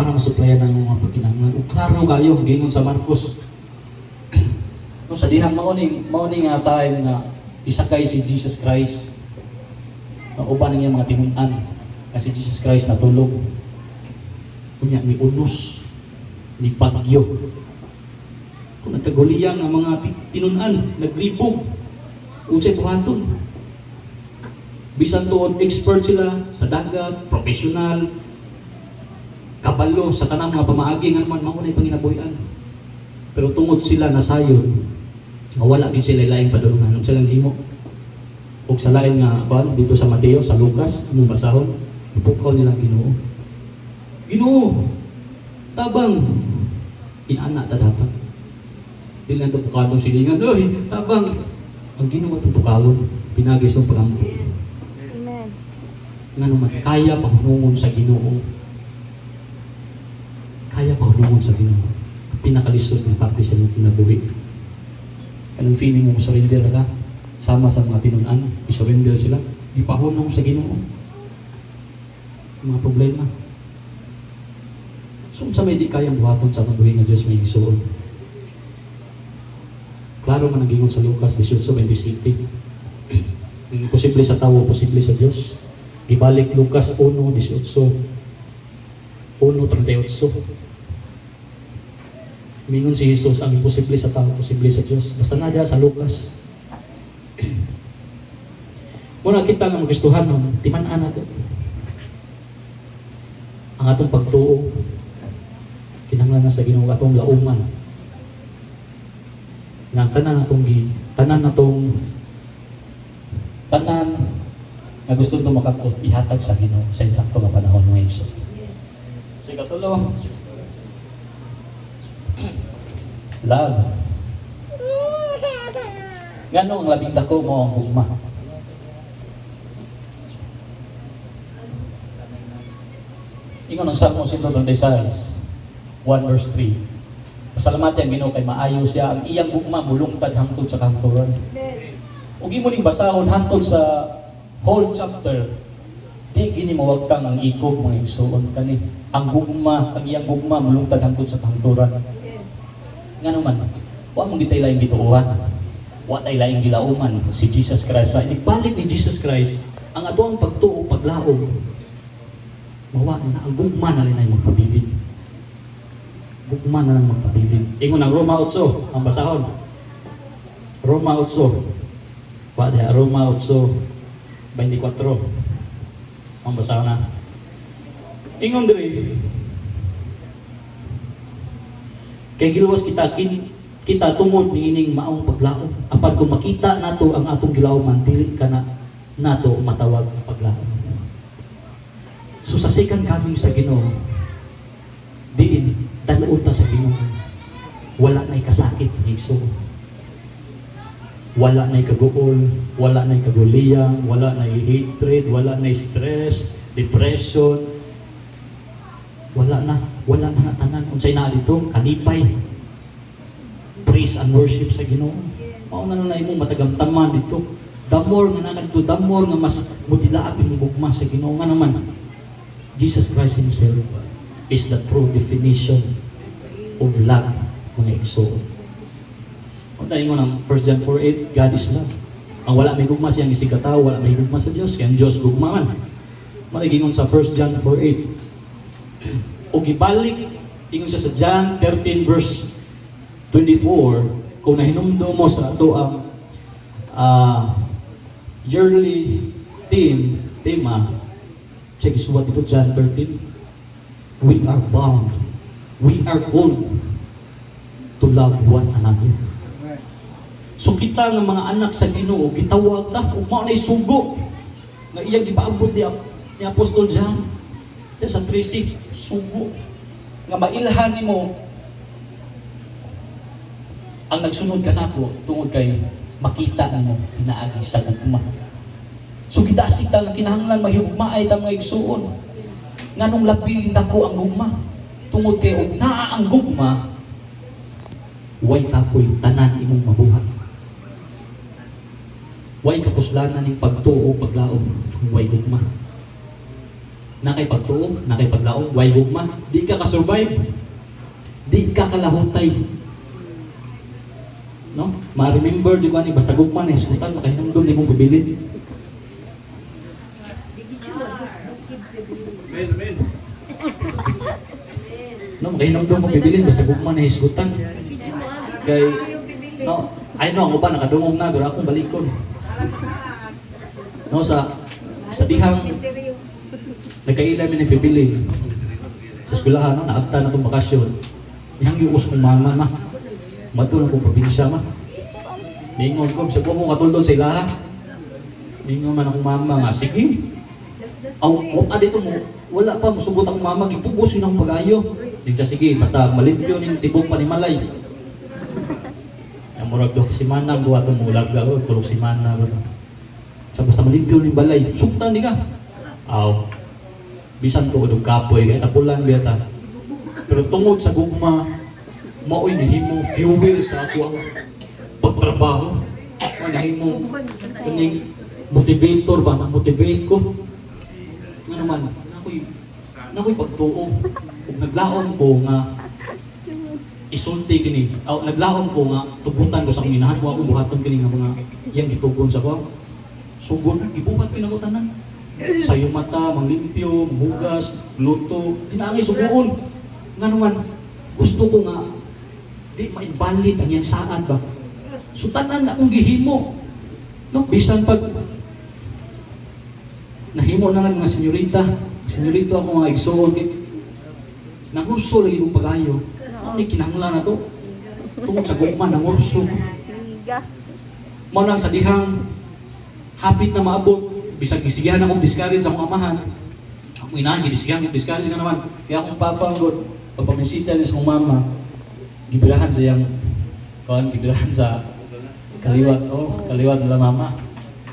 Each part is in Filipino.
para masuplayan ang mga pagkinahanglan. Ug klaro kayo gingon sa Marcos. No, sa dihang mauning nga time nga isakay si Jesus Christ. Ang uban niya mga tinun-an nga si Jesus Christ natulog. Kunya ni unos, ni bagyo. Kung nagkaguliyang ang mga tinun-an, naglibog. Unsay buhaton. Bisan tuod expert sila sa dagat, professional, kabalo sa tanang mga pamaagi nga naman maunay panginabuhian. Pero tungod sila nasayon, wala gid sila laing padulungan ug silang himo. Ug sa lain nga ban dito sa Mateo, sa Lucas, among basahon, ipukaw nilang Ginoo. Ginoo, tabang inana ta dapat. Dili na ito pukatong silingan, oy, tabang. Ang Ginoo ito pukawon, pinagis ng pagampo. Amen. Nga naman, kaya pahunungon sa Ginoo. Kaya pahunungon sa Ginoo. Pinakalisod na parte sa iyong kinabuhi. Anong feeling mo surrender ka? Sama sa mga tinun-an, isurrender sila. Ipahunong sa Ginoo. Mga problema. So, sa may di kayang buhaton sa atong buhi nga Diyos may isuon. Klaro man ang gingon sa Lucas 18:27. Imposible sa tao, posible sa Diyos. Gibalik Lucas 1:18. 1:38. Mingon si Jesus, ang imposible sa tao, posible sa Diyos. Basta na diya sa Lucas. Muna kita nga magustuhan nun, timan-an natin. Ang atong pagtuo, kinahanglan na sa Ginoo atong lauman. Nga tanan na gusto nito makapot, ihatag sa Ginoo sa insakto nga panahon ng Iso. So, ikatulo, love. Ngano ang labing dako mo ang hugma? Ingon ang Salmo 126, 1:3. Pasalamatan ang Ginoo kay maayo siya, ang iyang hugma bulungtad hangtod sa kanturan. Ug imo ning basahon hangtod sa whole chapter, di gini mawagtang ang ikog mga igsuon kani. Ang iyang gugma bulungtad hangtod sa kanturan. Ngano man, wa mo gitay laing gituuhan. Wa tay laing gilauman si Jesus Christ. Igbalik ni Jesus Christ ang atoang pagtuo paglaom. Mawa na ang gugma na linay magpabilin. Gugma na lang magpabilin. Ingon ang Roma 8, ang basahon. Roma 8. Roma 8:24. Ang basahon na. Ingon diri. Kay giluwas kita tungod niining maong paglaom. Apan kung makita nato ang atong gilawman, dili ka na nato matawag na paglaom. So sa second coming sa Ginoo, diin daluon ta sa Ginoo. Wala na'y kasakit ng igsoon. Wala na'y kaguol, wala na'y kaguliyang, wala na'y hatred, wala na'y stress, depression. Wala na nga tanan. Unsay na dito, kalipay. Praise and worship sa Ginoo. Mao na na imo matagamtaman dito. The more nga nangadto, the more nga mas mudilaap imong gugma sa Ginoo nga naman. Jesus Christ himself is the true definition of love, mga igsoon. Kung tayo mo ng 1 John 4:8, God is love. Ang wala may gugma siyang isigataw, wala may gugma sa Diyos, kaya ang Diyos gugma man. Malagingon sa 1 John 4:8. O gibalik, ingon siya sa John 13:24, kung nahinumdo mo sa ato ang yearly tema, check isuwat dito John 13. We are bound. We are called to love one another. So kita nga mga anak sa Ginoo, gitawag ta ug mao nay sugo nga iyang gipaabot ni Apostol John. Sa 13, sugo nga mailhan nimo ang nagsunod kanako tungod kay makita nimo pinaagi sa gugma. So kita sita nga kinahanglan mahigugmaay ta mga igsuon. Nganong labi dako ang gugma tungod kay og naa ang gugma, way kapoy tanan imong mabuhat. Way kapuslanan ning pagtuo paglaom kung way gugma. na kay pagtuo, na kay paglaom, way hugma, di ka ka-survive, di ka kalahutay. No? Ma-remember, di ko ani, basta gugma na iskutan, makahinamdom ni mong pabilin. Amen. No, makahinamdom mong pabilin, basta gugma na iskutan. Kay, no, ay no, ang uban, nakadungog na, pero akong balikon. No, sa dihang, nagkaila mi ng pabilin. Sa eskwelahan, no, naabta na itong bakasyon. Yang yuus kong mama, ma. Matulong kong probinsya, ma. Ningon ko, sa buong katulong sa ilaha. Ningon man akong mama, nga, sige. Dito mo, wala pa, musubot akong mama, gipugos yun akong pag-ayo. Nigsa, sige, basta malimpyo ng tibok panimalay. Ang murag do kasi manang buhaton mo ulaga, tulog si mana. Sa basta malimpyo ng balay, suktan di ka. Bisan to og kapoy kay tapulan biyata. Pero tungod sa gugma, maoy nahimong fuel sa ako ang pagtrabaho. Nahimong kaning motivator ba, na-motivate ko. Nga naman, nakoy pagtuo. Ug naglaom ko nga isulti kini. Naglaom ko nga tugutan ko sa akong inahan ko ako buhaton kini nga mga iyang gitugon sa ko. Sugod gibuhat pinagutanan. Sayo mata, manglimpyo, manghugas, luto, tinangay suguon. Nga naman, gusto ko nga, di maibalid ang iyang saan ba? Sutanan na akong gihimo. No, bisan pag nahimo na lang mga senyorita ako mga igsoon, nangurso lagi kong pag-ayo. Ano ni kinahanglan na to? Tungkol sa gugma, nangurso. Maunang sa dihang, hapit na maabot, bisag gisigihan akong discourage sa akong amahan. Ako inahan, gidisigihan, discourage nga naman. Kaya akong papa, pagpamisita niya sa akong mama, gibirahan sa iyang, gibirahan sa kaliwat, kaliwat nila mama.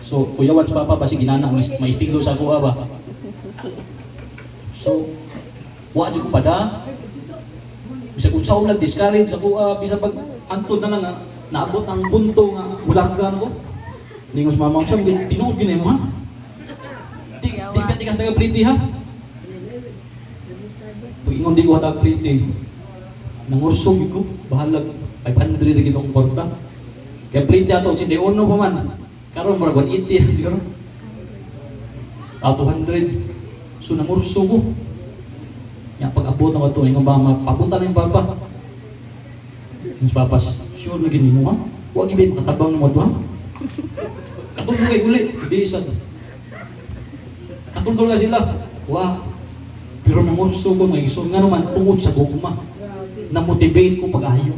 So, kuyawan sa papa, basi ginana, may istiglo sa kuha ba? So, wala dyan ko pada. Bisa kung saan nag-discourage sa kuha, bisa pag antod na lang, naabot ang punto nga, ulargan ko. Ningos mama ko siya, tinuod yun mo ha? Di ka taga-pretty ha? Pag ingon di ko taga-pretty, nangursog ko, bahalag, 500 rin itong porta. Kaya pretty ato, 81 pa man. Karon mura 180 siguro. 200. So nangursog ko. Yang pag-abot na ito, ingon ba, papunta na yung papa. Yung papas, sure na gini mo ha? Huwag ibig, katabang na mo ito ha? Katulong kayo uli, hindi isa. Katulong nga sila. Pero namurso ko, may iso nga naman tungod sa gugma. Na-motivate ko pag-ayo.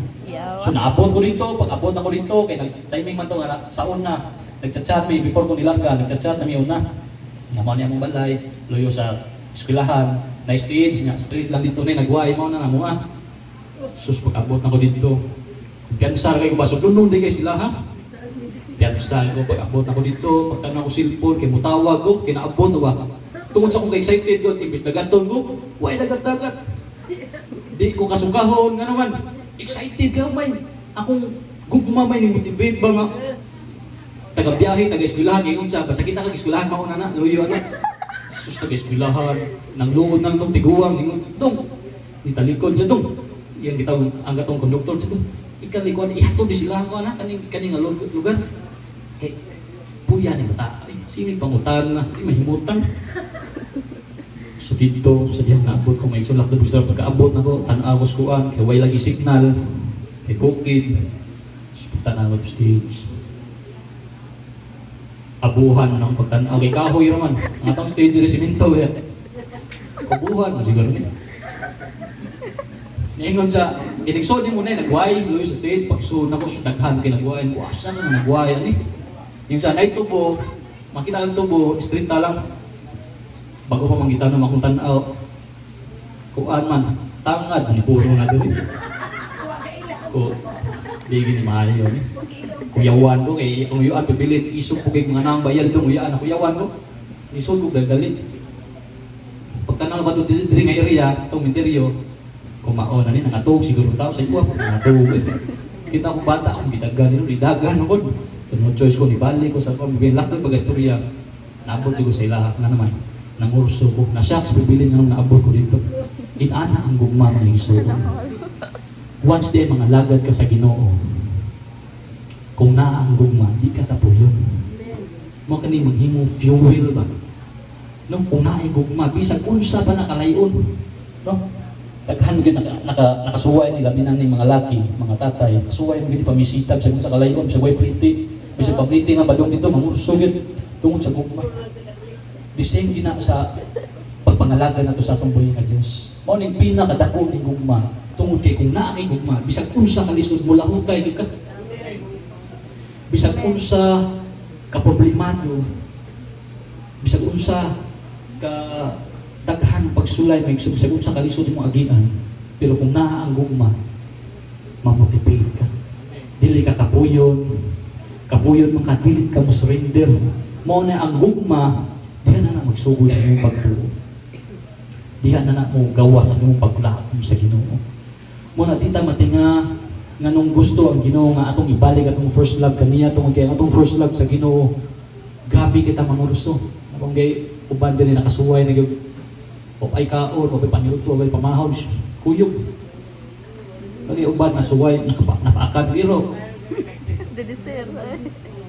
So naabot ko dito, pag-abot ako dito, kaya timing man ito nga, sa una, nagchat-chat may before ko nilarga, nagchat-chat na may una. Naman niya mong balay, loyo sa eskwelahan, na stage niya, straight lang dito na, nagway mo na namuha. Sus, pag-abot ako dito, kumpiyansa kayo ba, so doon di kayo sila ha? Piyansa ko, pag-abot ako dito, pagtanong ko cellphone, kaya mutawag ko, kinaabot ba? Tungod sa akong ka-excited ko, imbis nagaton ko, why nagat-dagat? Di ko kasukahon, nga naman, excited ka, may, akong gugma may ni-motivate ba nga? Taga-biyahe, taga-eskwelahan, ngayon siya, basta kita kag-eskwelahan, mauna na, luyo ano? Sus, taga-eskwelahan, nang luod na itong tiguang, ngayon, dong, nitalikod siya, dong. Yan, kita, ang gatong konduktor, siya, ikalikon, ihatod di sila ako na, kaning lugar. Kay, puya ni mata, sini pangutan na, di mahimutan. So dito, sa diyang naabot ko, may sulak doon sa pagkaabot na ko, tanaw ko skuan, kay way lagi signal, kay kukid, tanaw ko stage. Abuhan ng pagtanaw, kay kahoy raman, ang atong stage resiminto, yan. Kabuhan, siguro niya. Ingon sa, inigsoon niyo muna, nagway, luyo sa stage, pagsuon ako, daghan kayo nagwayan ko, asa ka na nagwayan eh. Yung sa night tubo, makita kang tubo, street ta lang. Bago pa mangita na makong tanaw, kuan man, tangad, puro na doon eh. Di gini maayo eh. Kuyawan ko, kay ang uyaan, pipilit, isok ko kay mga nang bayal doon, uyaan, kuyawan ko. Isok ko, daldali. Pagtanaw ka doon, diri nga area, itong interior, kumaon na ni nangatog siguro tao sa iwa nangatog kita ko bata akong bidagan ridagan ako no choice ko ni bali ko sa pamilya lakto bagastorya nabot ko sa ilaha na naman nangurso ko. Na-shocks, bibilin nga naabot ko dito. Inana ang gugma mga igsoon. Once day, mga lagad ka sa Ginoo, kung naa ang gugma, di ka kapuyon. Mo kani maghimo fuel ba? No, kung naa ang gugma, bisag unsa pa nakalayon. No? Daghan gyud nakasuway nila binan ni mga laki, mga tatay, kasuway gyud pamisitag sa kalayon, sa way pliti. Bisag papliti nga badong dito mangurso gyud tungod sa gugma. The same gina sa pagpangalaga nato sa atong buhay nga Dios. Mao ning pinakadako ning gugma tungod kay kung naa kay gugma, bisag unsa ka lisod mula hutay gyud ka. Bisag unsa ka problemado, bisag unsa ka daghan pagsulay may bisag unsa ka lisod imong agian, pero kung naa ang gugma, mamotivate ka. Dili ka kapuyon man ka, dili ka mo surrender. Mao na ang gugma, diha na magsugod sa imong pagtuo. Diha na mo gawas sa imong paglaom sa Ginoo. Muna tita matinga nganong gusto ang Ginoo nga atong ibalik atong first love kaniya tungod kay atong first love sa Ginoo. Grabe kita mangurso. Kung gay uban diri nakasuway na gyud opay kaon, opay paniuto, opay pamahon, kuyog. Kaya uban nasuway napaakad biro.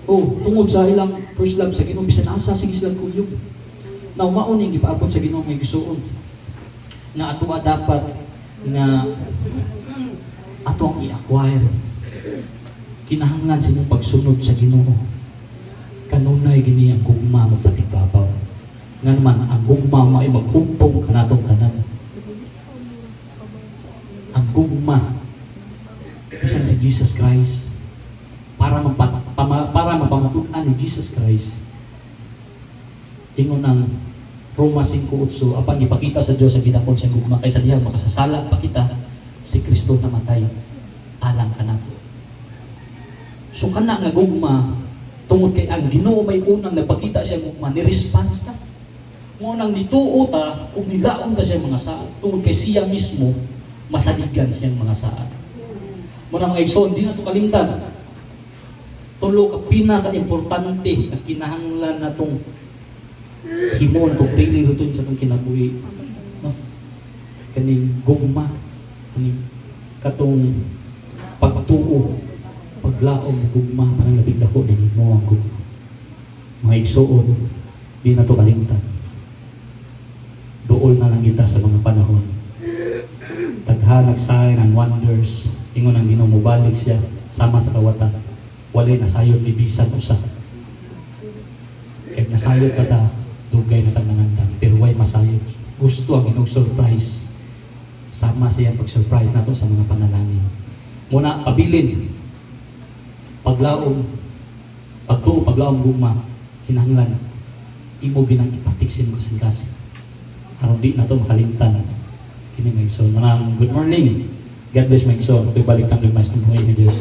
Oh, tungod sa ilang first love sa Ginoo bisan asa sige sila kuyog. Now mauning ipaabot sa Ginoo may gisuon. Na ato dapat nga atong i-acquire. Kinahanglan sa inyong pagsunod sa Ginoo. Kanunay gini ang gugma magpatigbabaw. Nga naman ang gugma may maghumpong kanatong tanan. Ang gugma bisan si Jesus Christ para mapamatuan ni Jesus Christ. Ingon ang Roma 5:8, apan gipakita sa Dios ang gidakon sa gugma kaysa diha makasasala pa kita si Kristo namatay alang kanato. So kana nga gugma tungod kay ang Ginoo may unang nagpakita siya gugma ni response ta. Mo nang nituo ta ug nilaom ta siya mga saad tungod kay siya mismo masaligan siyang mga saad. Mo na mga igsoon di na to kalimtan. Tulo ka pinaka-importante na kinahanglan natong himon itong daily routine sa itong kinabuhi. No? Kaning gugma, kaning katong pagtuo, paglaom, gugma, parang labig dako din mo ang gugma. Mga igsoon, di na ito kalimtan. Dool na lang kita sa mga panahon. Taghanag sign and wonders, ingon ang Ginoo mubalik siya, sama sa kawatan. Walay nasayod ni bisan usa. Kaya nasayod ka ta, dugay na tangandan, pero way masayod. Gusto ang Ginoo surprise. Sama siya pag-surprise nato sa mga panalangin. Muna, pabilin. Paglaom, pagtuo, paglaom gugma, kinahanglan, imo ginang ipatiksin mo kasing-kasing. Aron di na to makalimtan. Kini may igsoon. Manang good morning. God bless my igsoon. Balik kang lumais ng buhay ni Diyos.